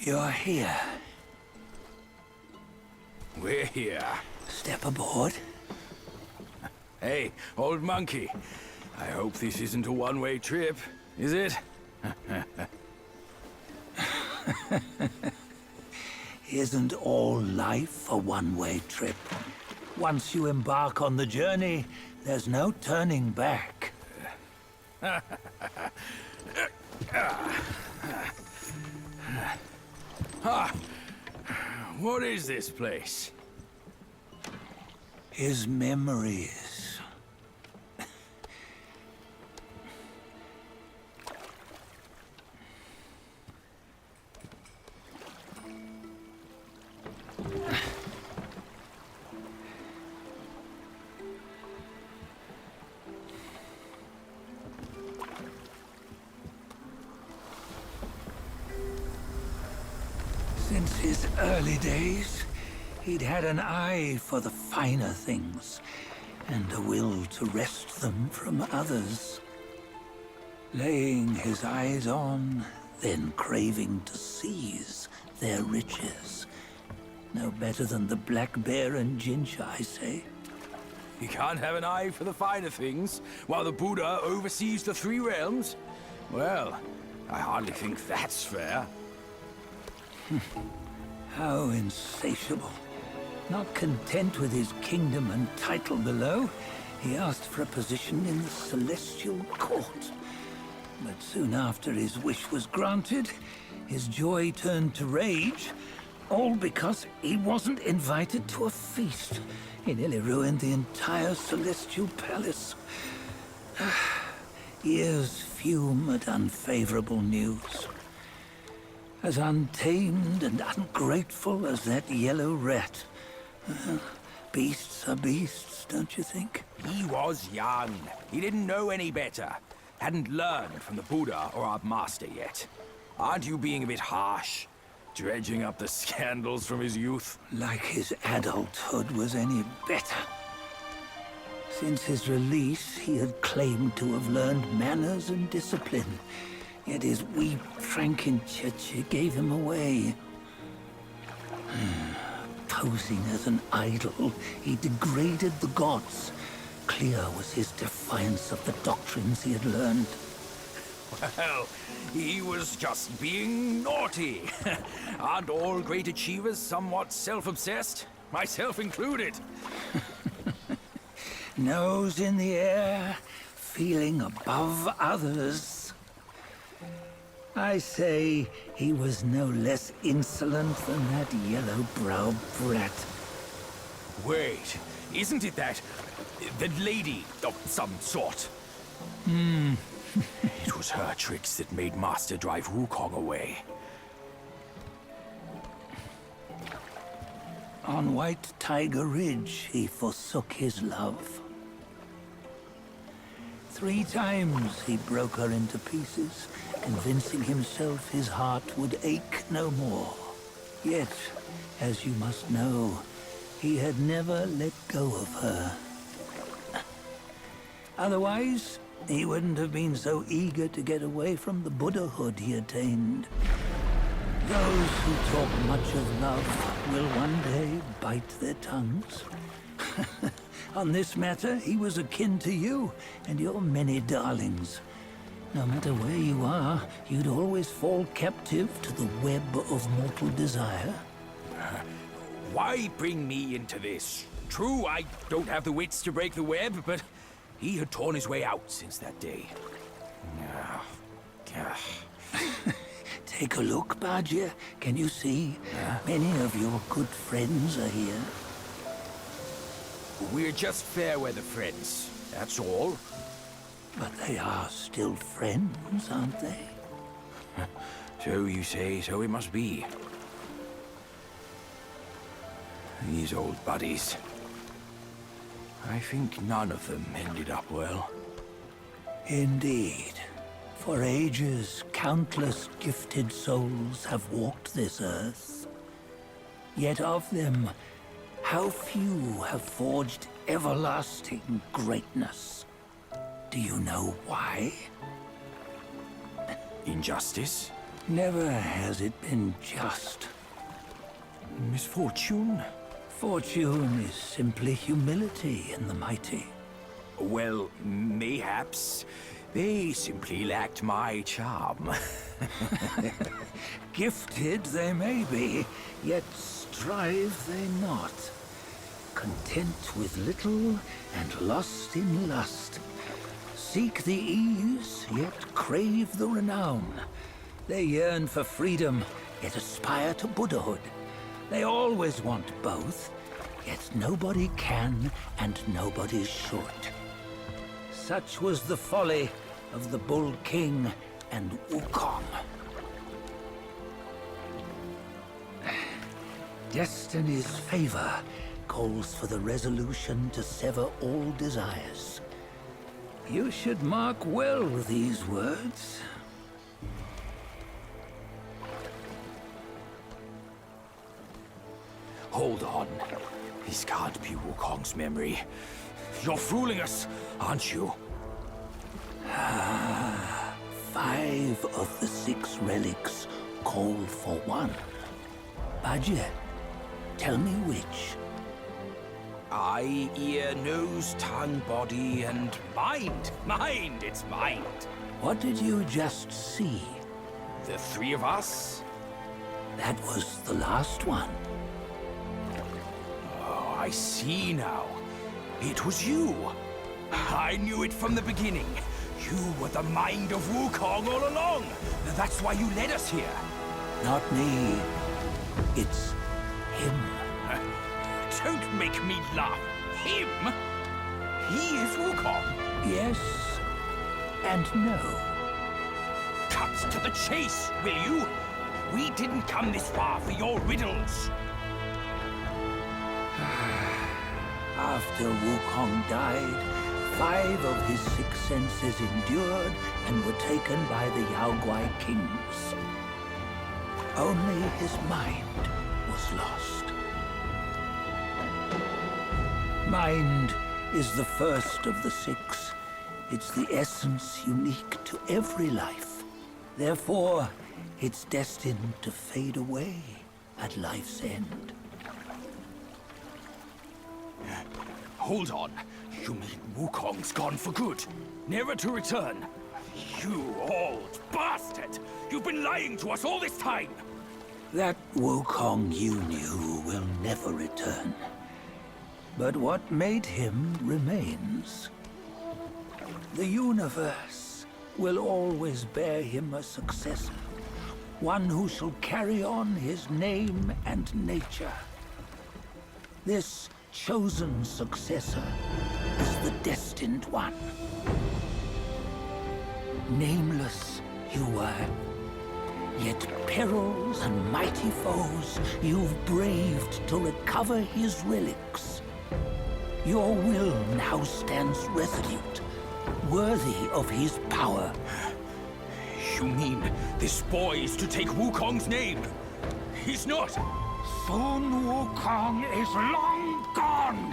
You're here. We're here. Step aboard. Hey, old monkey. I hope this isn't a one-way trip, is it? Isn't all life a one-way trip? Once you embark on the journey, there's no turning back. What is this place? His memories. Since his early days, he'd had an eye for the finer things, and a will to wrest them from others. Laying his eyes on, then craving to seize their riches. No better than the Black Bear and Jinja, I say. You can't have an eye for the finer things, while the Buddha oversees the three realms? Well, I hardly think that's fair. How insatiable. Not content with his kingdom and title below, he asked for a position in the Celestial Court. But soon after his wish was granted, his joy turned to rage, all because he wasn't invited to a feast. He nearly ruined the entire Celestial Palace. Ears fume at unfavorable news. As untamed and ungrateful as that yellow rat. Beasts are beasts, don't you think? He was young. He didn't know any better. Hadn't learned from the Buddha or our master yet. Aren't you being a bit harsh? Dredging up the scandals from his youth? Like his adulthood was any better. Since his release, he had claimed to have learned manners and discipline. Yet his weak Frankenchurch gave him away. Posing as an idol, he degraded the gods. Clear was his defiance of the doctrines he had learned. Well, he was just being naughty. Aren't all great achievers somewhat self-obsessed? Myself included. Nose in the air, feeling above others. I say he was no less insolent than that yellow-browed brat. Wait, isn't it that lady of some sort? It was her tricks that made Master drive Wukong away. On White Tiger Ridge, he forsook his love. 3 times he broke her into pieces, convincing himself his heart would ache no more. Yet, as you must know, he had never let go of her. Otherwise, he wouldn't have been so eager to get away from the Buddhahood he attained. Those who talk much of love will one day bite their tongues. On this matter, he was akin to you and your many darlings. No matter where you are, you'd always fall captive to the web of mortal desire. Why bring me into this? True, I don't have the wits to break the web, but he had torn his way out since that day. Take a look, Bajie. Can you see? Many of your good friends are here. We're just fair weather friends, that's all. But they are still friends, aren't they? So you say, so it must be. These old buddies. I think none of them ended up well. Indeed. For ages, countless gifted souls have walked this earth. Yet of them, how few have forged everlasting greatness? Do you know why? Injustice? Never has it been just. Misfortune? Fortune is simply humility in the mighty. Well, mayhaps. They simply lacked my charm. Gifted they may be, yet strive they not. Content with little and lost in lust. Seek the ease, yet crave the renown. They yearn for freedom, yet aspire to Buddhahood. They always want both, yet nobody can and nobody should. Such was the folly of the Bull King and Wukong. Destiny's favor calls for the resolution to sever all desires. You should mark well these words. Hold on. This can't be Wukong's memory. You're fooling us, aren't you? 5 of the 6 relics call for one. Bajie, tell me which. Eye, ear, nose, tongue, body, and mind. Mind, it's mind. What did you just see? The 3 of us? That was the last one. Oh, I see now. It was you. I knew it from the beginning. You were the mind of Wukong all along. That's why you led us here. Not me. It's him. Don't make me laugh. Him? He is Wukong. Yes and no. Cut to the chase, will you? We didn't come this far for your riddles. After Wukong died, 5 of his 6 senses endured and were taken by the Yaoguai kings. Only his mind was lost. Mind is the first of the 6. It's the essence unique to every life. Therefore, it's destined to fade away at life's end. Hold on. You mean Wukong's gone for good? Never to return? You old bastard! You've been lying to us all this time! That Wukong you knew will never return. But what made him remains. The universe will always bear him a successor. One who shall carry on his name and nature. This chosen successor is the destined one. Nameless you were, yet perils and mighty foes you've braved to recover his relics. Your will now stands resolute, worthy of his power. You mean this boy is to take Wukong's name? He's not! Sun Wukong is long gone!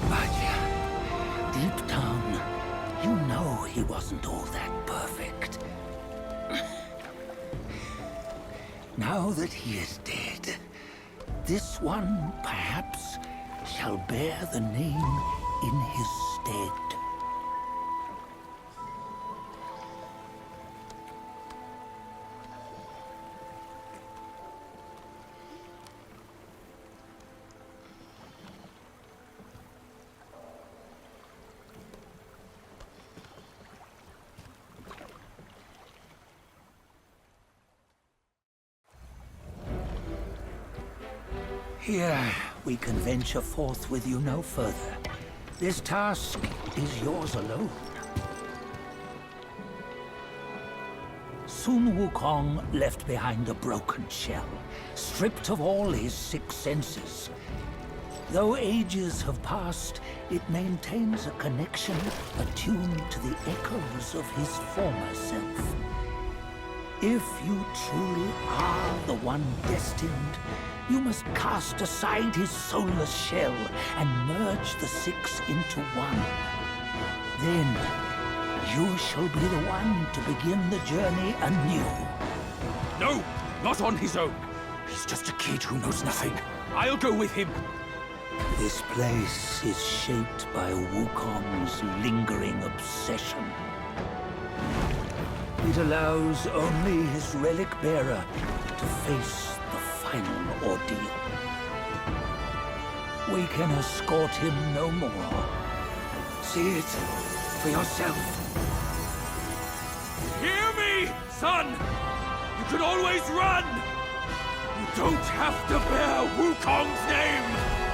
Bajie, deep down, you know he wasn't all that perfect. Now that he is dead, this one, perhaps, shall bear the name in his stead. Here, we can venture forth with you no further. This task is yours alone. Sun Wukong left behind a broken shell, stripped of all his 6 senses. Though ages have passed, it maintains a connection attuned to the echoes of his former self. If you truly are the one destined, you must cast aside his soulless shell and merge the 6 into one. Then You shall be the one to begin the journey anew. No, not on his own. He's just a kid who knows nothing. I'll go with him. This place is shaped by Wukong's lingering obsession. It allows only his relic bearer to face the final ordeal. We can escort him no more. See it for yourself. Hear me, son! You can always run! You don't have to bear Wukong's name!